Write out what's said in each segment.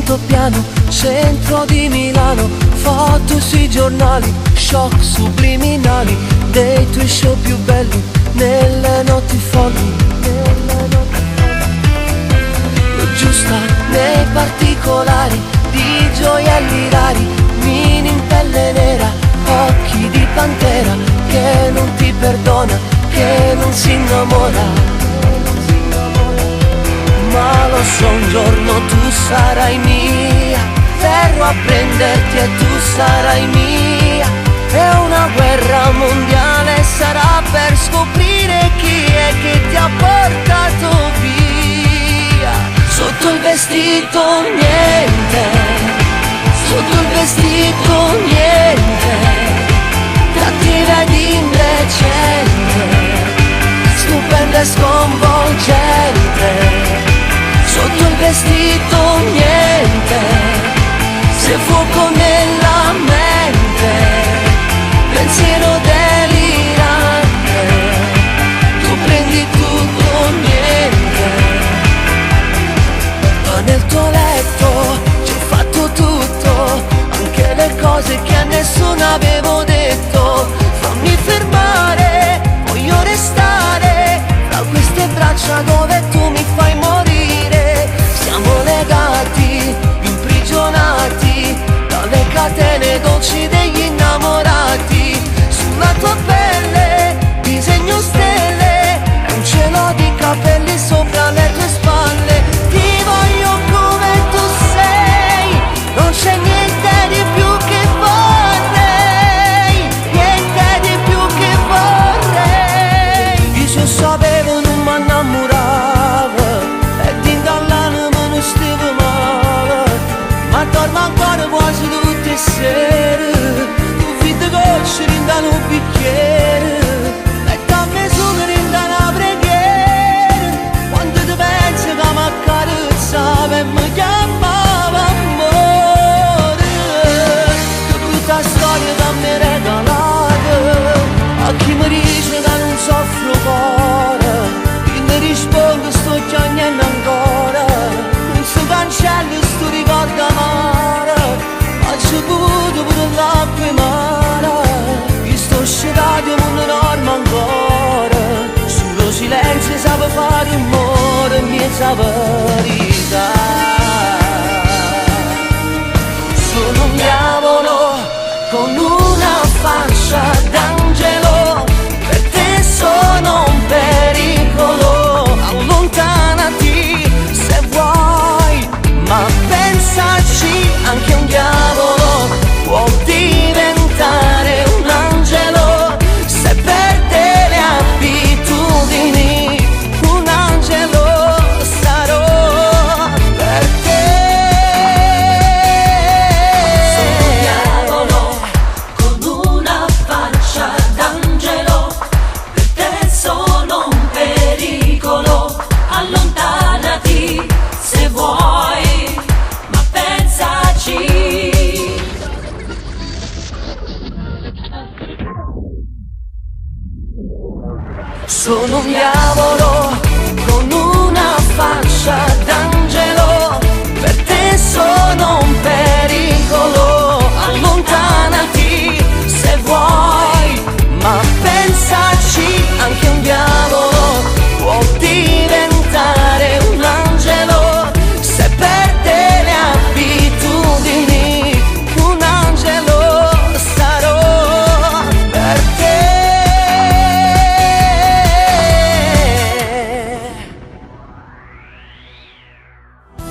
quinto piano, centro di Milano, foto sui giornali, shock subliminali dei tuoi show più belli, nelle notti folli, giusta nei particolari di gioielli rari, mini in pelle nera, occhi di pantera, che non ti perdona, che non si innamora. Ma lo so, un giorno tu sarai mia, verrò a prenderti e tu sarai mia, e una guerra mondiale sarà per scoprire chi è che ti ha portato via. Sotto il vestito niente, sotto il vestito niente, cattiva ed indecente, stupenda e sconvolgente. Sotto il vestito niente, se fuoco nella mente, pensiero delirante, tu prendi tutto niente. Ma nel tuo letto ci ho fatto tutto, anche le cose che a nessuno avevo detto. Fammi fermare, voglio restare tra queste braccia dove tu mi fai morire. Siamo legati, imprigionati dalle catene dolci degli innamorati. Sulla tua pelle disegno stelle e un cielo di capelli sopra le tue spalle. Ti voglio come tu sei, non c'è niente di più che vorrei, niente di più che vorrei. Io se sapevo non mi innamoravo e ti dall'anima non stavo male, ma dormo ancora quasi tutte le sere, tu vedi gocce rinda un bicchiere e dammi solo rinda una preghiera. Quando ti pensi che mi accarezzava e mi chiamava amore, che brutta storia che mi hai regalato, a chi mi dice che non soffro cuore, io mi rispondo sto chiagnendo ancora, non si cancella sto ricordo amaro, ma c'è potuto pure l'acqua e mare, io sto scedato non dormo ancora, solo silenzio sa fare rumore, mezza verità. Sono un diavolo con una faccia d'angelo, per te sono un pericolo, allontanati se vuoi, ma pensaci, anche un diavolo può diventare un angelo se perde le abitudini, un angelo sarò per te. Sono un diavolo con una faccia d'angelo, per te sono un pericolo, allontanati se vuoi, ma pensaci. Sono un diavolo con una faccia d'angelo, per te sono un pericolo, allontanati se vuoi, ma pensaci, anche un diavolo può diventare un angelo se perde le abitudini, un angelo sarò per te.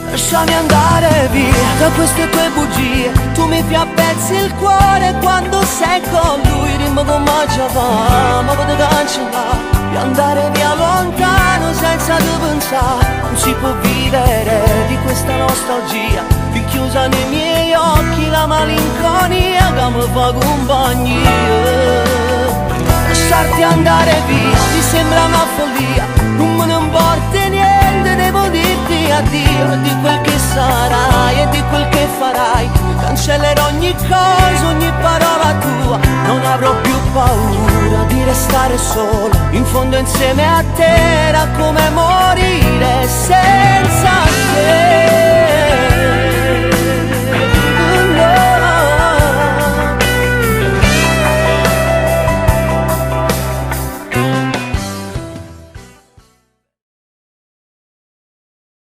Lasciami andare via da queste tue bugie, tu mi fai a pezzi il cuore quando sei con lui, rimbo come già fa, ma vado cancellare e andare via lontano senza tu pensare. Non si può vivere di questa nostalgia, richiusa nei miei occhi la malinconia che mi fa compagnia. Lasciarti andare via mi sembra una follia, non me ne importa niente, devo dirti addio, e di quel che sarai e di quel che farai cancellerò ogni cosa, ogni parola tua, non avrò più paura di restare solo in fondo insieme a te, era come morire senza te.